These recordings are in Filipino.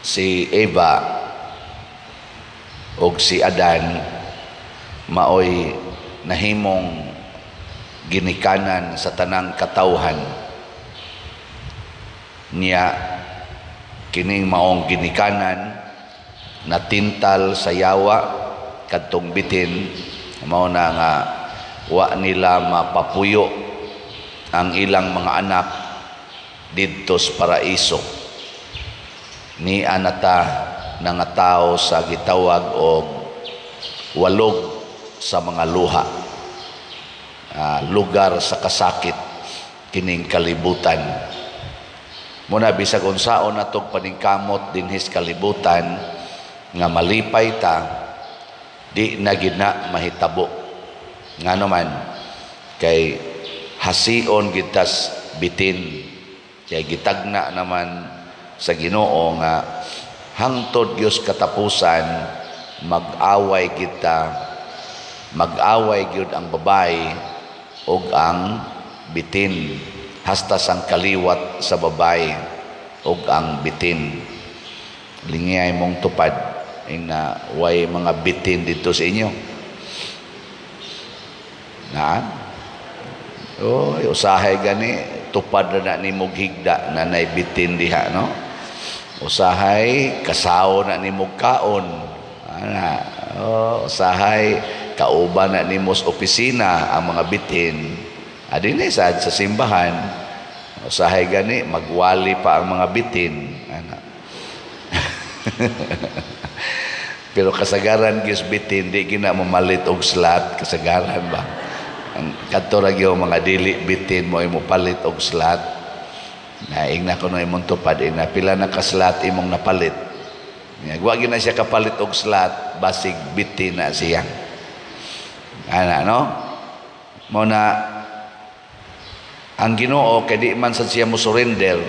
si Eva o si Adan maoy nahimong ginikanan sa tanang katawhan niya. Kining maong ginikanan natintal sa yawa kadtong bitin, mao na nga wa nila mapapuyo ang ilang mga anak didto sa paraiso. Ni anata nga tao sa gitawag og walog sa mga luha, lugar sa kasakit kining kalibutan. Muna bisag unsaon natong paningkamot dinhis kalibutan nga malipay ta, di na gid na mahitabo. Ngano man kay hasion gid tas bitin, kay gitagna naman sa Ginoo nga hangtod Dios katapusan mag-away kita, mag-away gyud ang babae ug ang bitin, hasta sang kaliwat sa babae ug ang bitin. Lingay mong tupad na way mga bitin dito sa inyo. Usahay gani tupad na ni mog higda na nay bitin diha, no? Usahay kasaw na ni mog kaon. Usahay kauban na ni mos opisina ang mga bitin. Adinay sa simbahan, usahay gani magwali pa ang mga bitin. Pero kasagaran gis bitin di gina mamalit og slat, kasagaran ba? Ang kadto ra gyud mga dili bitin mo imo palit og slat. Naing na kuno imong tupad na pila na ka slat imong napalit. Wa gyud na siya kapalit og slat, basig bitin na siya. No? Mo na ang Ginoo kay di man sad siya mo surrender.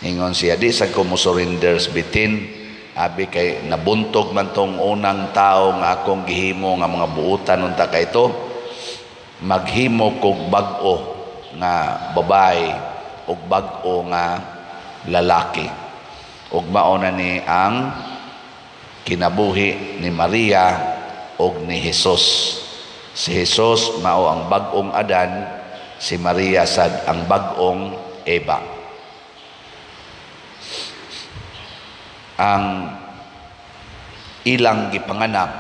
Ingon siya di sad ko mo surrender bitin. Abi kay nabuntog man tong unang tao nga akong gihimo nga mga buutan unta kay ito, maghimo kog bag-o nga babae ug bag-o nga lalaki. Ug mao na ni ang kinabuhi ni Maria ug ni Hesus. Si Hesus mao ang bag-ong Adan, si Maria sad ang bag-ong Eva. Ang ilang gipanganak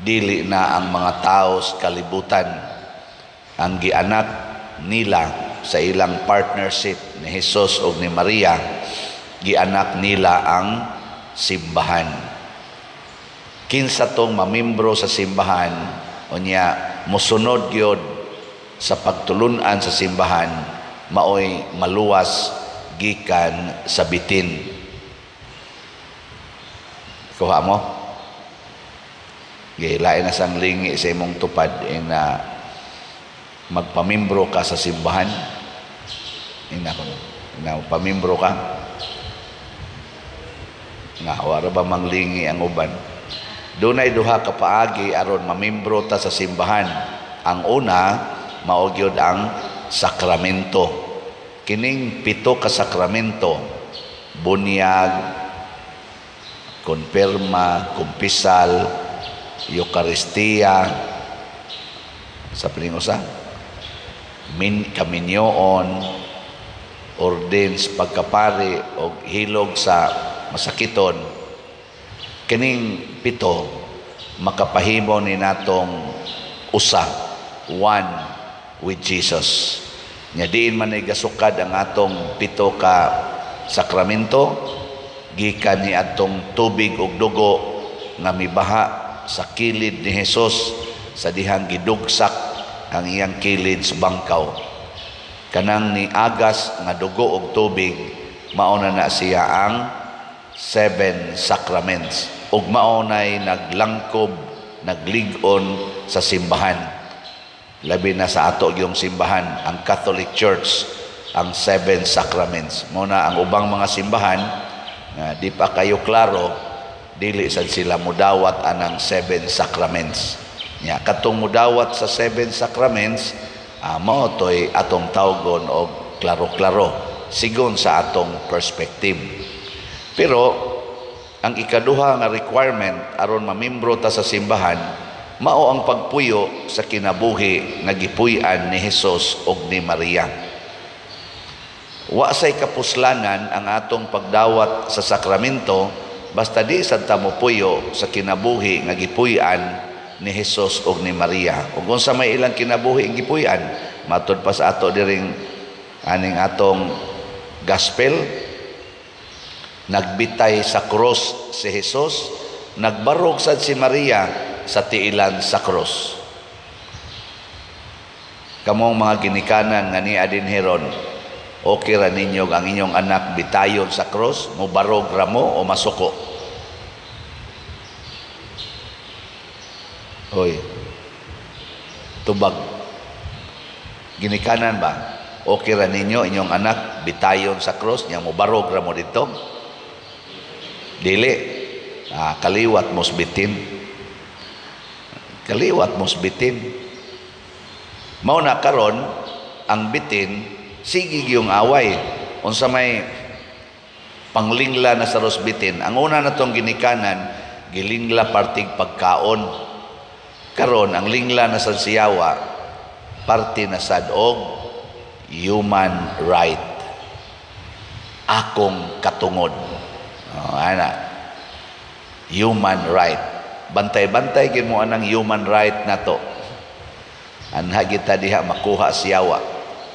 dili na ang mga tao sa kalibutan. Ang gianak nila sa ilang partnership ni Hesus ug ni Maria, gianak nila ang simbahan. Kinsa tong mamembro sa simbahan unya mosunod gyud sa pagtulunan sa simbahan, maoy maluwas gikan sa bitin. Kuha mo? Lain na sang lingi sa imong tupad na magpamimbro ka sa simbahan. Pamimbro ka. Wala ba manglingi ang uban? Dunay duha ka paagi aron mamimbro ta sa simbahan. Ang una, maugyod ang sakramento. Kining 7 ka sakramento, bunyag, konfirma, kumpisal, Eucharistia, sa piningusa, kaminyoon, ordens pagkapari o hilog sa masakiton. Kining 7 makapahimo ni natong usa, one with Jesus. Nya diin man ay gasukad ang atong 7 ka sakramento, gikan ni atong tubig ug dugo nga mibaha sa kilid ni Hesus sa dihang gidugsak ang iyang kilid sa bangkaw. Kanang ni agas nga dugo ug tubig, mauna na siya ang 7 sacraments ug maunay naglangkob, naglig-on sa simbahan. Labi na sa ato yung simbahan, ang Catholic Church, ang 7 sacraments. Muna ang ubang mga simbahan di pa kayo klaro, dili sad sila mudawat anang 7 sacraments. Katong mudawat sa 7 sacraments, mao toy atong tawgon og klaro-klaro sigon sa atong perspective. Pero ang ikaduha nga requirement aron mamembro ta sa simbahan mao ang pagpuyo sa kinabuhi nga gipuy-an ni Hesus ug ni Maria. Wa say kapuslanan ang atong pagdawat sa sakramento basta di sad ta mopuyo sa kinabuhi nga gipuy-an ni Hesus ug ni Maria. Ug unsa may ilang kinabuhi ang gipuy-an, matud pa sa ato diring aning atong gospel, nagbitay sa krus si Hesus, nagbarog sad si Maria sa tiilan sa krus. Kamong mga ginikanan nga ni Adinheron, okay ra ninyo ang inyong anak bitayon sa krus, mubarog ra mo o masuko? Hoy, tubag. Ginikanan ba? Okay ra ninyo inyong anak bitayon sa krus, niya mubarog ra mo dito? Dili. Kaliwat mos bitin. Kaliwat mos bitin. Mao na karon ang bitin sige yung away. Unsa may panglingla na sa rosbitin. Ang una na tong ginikanan, gilingla partig pagkaon. Karon ang lingla na sa siyawa, parte na sad og human right. Akong katungod. Ana. Human right. Bantay-bantay gid mo anang human right nato. Anha kita diha makuha siyawa.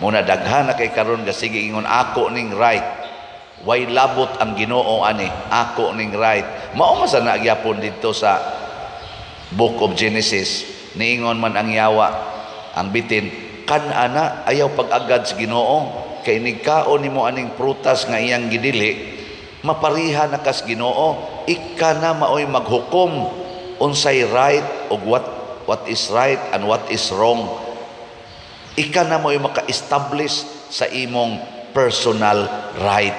Muna daghan na kay karon ga sige ingon ako ning right. Way labot ang Ginoo ani, ako ning right. Mao man sa nagyapon dito sa Book of Genesis, niingon man ang yawa, ang bitin, kan-ana ayaw pag-agad sa Ginoo, kay nigkaon nimo aning prutas nga iyang gidili, mapariha na kas Ginoo, ika na maoy maghukom unsay right ug what is right and what is wrong. Ika na mo'y maka-establish sa imong personal right.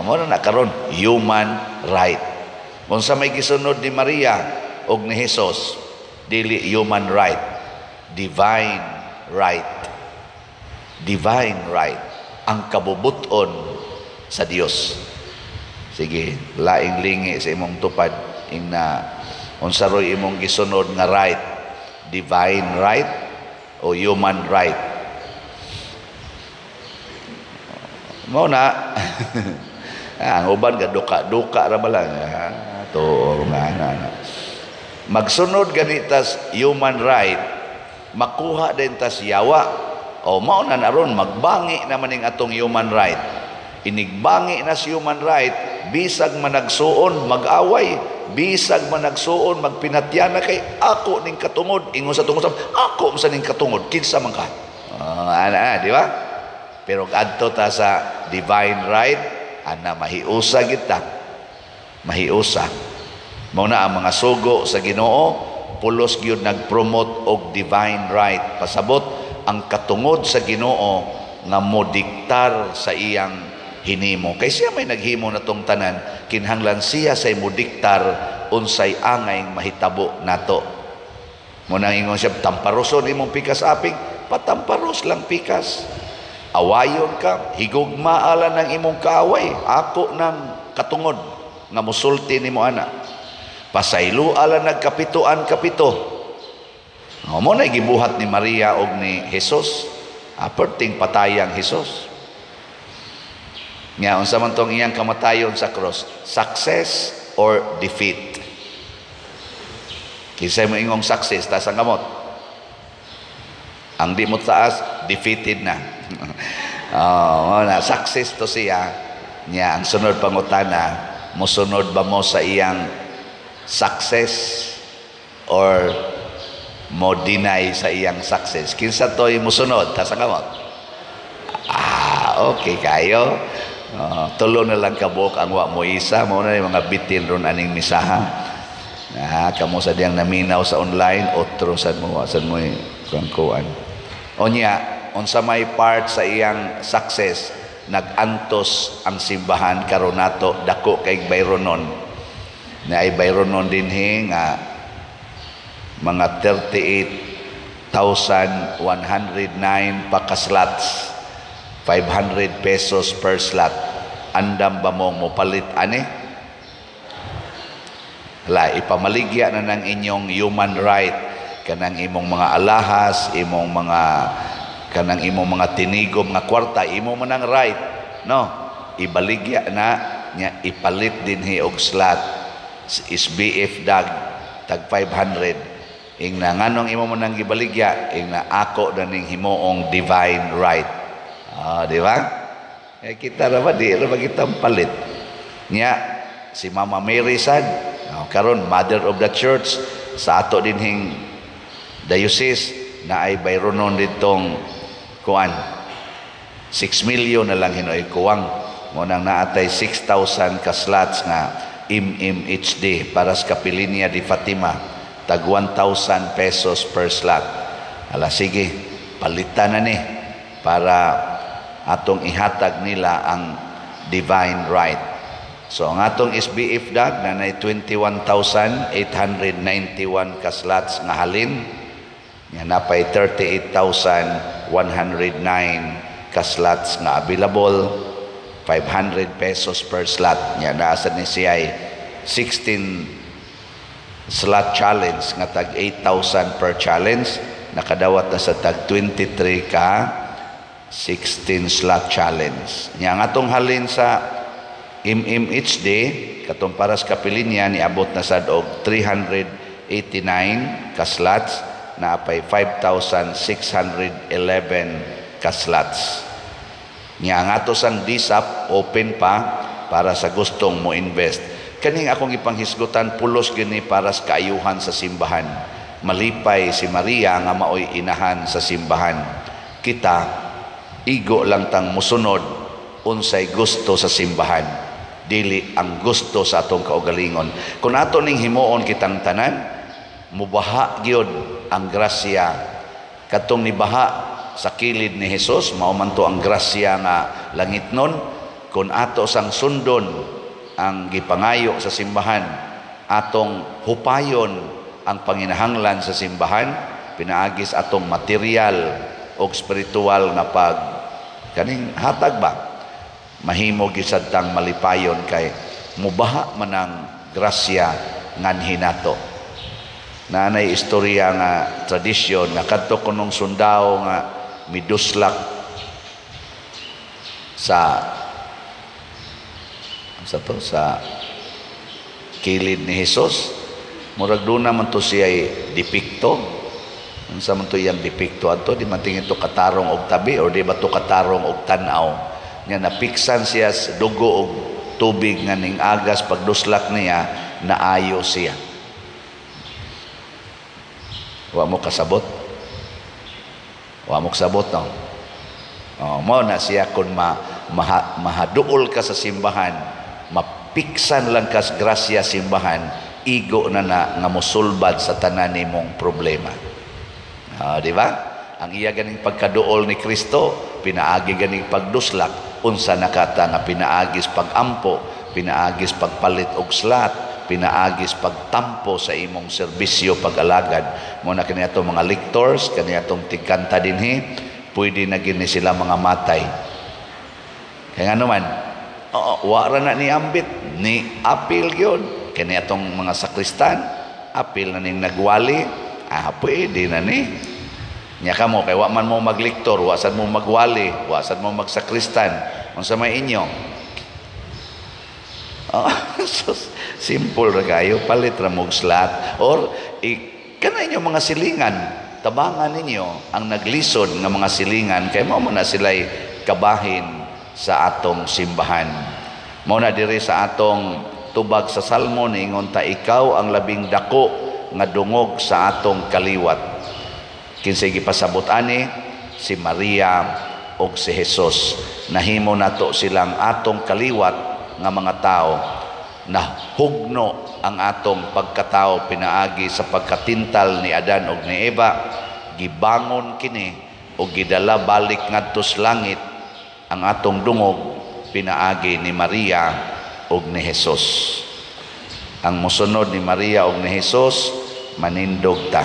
Muna na karon human right. Kung sa may gisunod ni Maria og ni Hesus, dili human right, divine right. Divine right, ang kabubuton sa Dios. Sige, laing lingi sa imong tupad na unsa roy imong gisunod nga right, divine right o human right. Mao na ang uban ga duka-duka ra ba lang to nga magsunod ganitas human right, makuha din tas yawa. O mao na naron magbangi naman ning atong human right. Inigbangi na si human right, bisag managsuon mag-away, bisag managsuon magpinatyan na kay ako ning katungod, ingon sa tungod ako sa ning katungod, kinsa man ka. Di ba? Pero adto ta sa divine right, ana mahiusa kita. Mahiusa. Mao na ang mga sugo sa Ginoo, pulos gyud nag-promote og divine right. Pasabot ang katungod sa Ginoo nga modiktar sa iyang hinimo. Kay siya may naghimo na tong tanan, kinahanglan siya say modiktar unsay angay mahitabo nato. Muna ingon siya, tamparoson imong pikas aping, patamparos lang pikas. Awayon ka, higugmaalan ng imong kaaway, ako ng katungod nga musulti nimo ana. Pasaylo ala nagkapituan kapito. Mo na gibuhat ni Maria og ni Hesus, perting patayang Hesus. Nga unsa man tong iyang kamatayon sa cross, success or defeat. Kisay mo ingong success taas ang kamot. Ang di mo taas, defeated na. Success to siya. Nya ang sunod pangutana, mosunod ba mo sa iyang success or mo deny sa iyang success? Kinsa to'y musunod taas ang kamot? Okay kayo. Tulo na lang kabuk ang wa mo isa. Mao na yung mga bitin ron aning misaha. Kamo sa diyang naminaw sa online, otro sad mo kuan. Onya, unsa may part sa iyang success, nagantos ang simbahan karon nato dako kay bayronon. Na ay bayronon dinhi nga mga 38,109 pa ka slots. 500 pesos per slot andam ba mong mopalit ani? Hala, ipamaligya na ng inyong human right, kanang imong mga alahas, kanang imong mga tinigo, mga kwarta, imo man ang right, no? Ibaligya na nya, ipalit din og slot SBF dag tag 500. Ing na nganong imo man ang gibaligya, ing na ako na ning himuong divine right. Di ba? Kita ra ba di ra ba kita palit nya si Mama Mary sad karon mother of the church sa ato dinhing diocese na ay bayronon ditong kuan 6 million na lang hinoy kuwang mo nang naatay 6,000 ka slots nga MMHD para sa Kapilinya di Fatima tag 1,000 pesos per slot. Ala sige, palitan na ni para atong ihatag nila ang divine right. So ang atong SBF dag na 21,891 ka slots nga halin, nga napay 38,109 ka slots nga available, 500 pesos per slot. Nga naasa ni siya ay 16 slot challenge nga tag 8,000 per challenge, nakadawat na sa tag 23 ka 16 slot challenge. Yang atong halin sa MMHD katong para sa Kapilinya niabot na sad og 389 ka slots na apay 5,611 ka slots. Yang ato sang DSAP open pa para sa gustong mo invest. Kaning akong ipanghisgutan pulos gini para sa kaayuhan sa simbahan. Malipay si Maria nga maoy inahan sa simbahan. Kita igo lang tang musunod unsay gusto sa simbahan, dili ang gusto sa atong kaugalingon. Kung ato ning himuon kitang tanan, mubaha gyud ang grasya katong nibaha sa kilid ni Hesus, mao man to ang grasya nga langitnon. Kung ato sang sundon ang gipangayo sa simbahan, atong hupayon ang panginahanglan sa simbahan, pinaagis atong material o spiritual na kaning hatag ba, mahimo gisad tang malipayon kay mubaha man ang grasya nganhi nato. Nanay istorya nga tradisyon nga kadto kunong sundao nga miduslak sa kilid ni Hesus, murag doon naman to siya dipikto. Unsa man to iyang depikto adto, di man tingin to katarong og tabi or di ba to katarong og tan-aw. Nga napiksan siya sa dugo og tubig nga ning agas pagduslak niya naayo siya. Wa mo kasabot? Wa mo kasabot no? Mo na siya kun mahaduol ka sa simbahan, mapiksan lang ka sa grasya simbahan, igo na nga mosulbad sa tanan nimong problema. Di ba? Ang iya ganing pagkaduol ni Kristo, pinaagi ganing pagduslak, unsa nakata nga pinaagis pagampo, pinaagis pagpalit og slot, pinaagis pagtampo sa imong serbisyo pag-alagad. Muna kaniya mga lectors, kaniya itong tigkanta dinhi, pwede na gini sila mga matay. Kaya nga naman, wara na ni ambit, ni apil yun. Kaniya itong mga sakristan, apil na ning nagwali, pwede na ni. Nya ka mo, kay wa man mo magliktor, wasan mo magwali, wasan mo magsakristan. Unsa may inyo? Simple ra kayo, palit ra mog slot. Or, kana inyo mga silingan, tabangan ninyo ang naglisod nga mga silingan, kay mao na sila'y kabahin sa atong simbahan. Mao na diri sa atong tubag sa Salmo, niingon ta, ikaw ang labing dako nga dungog sa atong kaliwat. Kinsay gipasabot ani si Maria og si Hesus. Nahimo nato silang atong kaliwat nga mga tao, na hugno ang atong pagkatao pinaagi sa pagkatintal ni Adan og ni Eva, gibangon kini og gidala balik ngadto sa langit ang atong dungog pinaagi ni Maria og ni Hesus. Ang mosunod ni Maria og ni Hesus, manindog ta.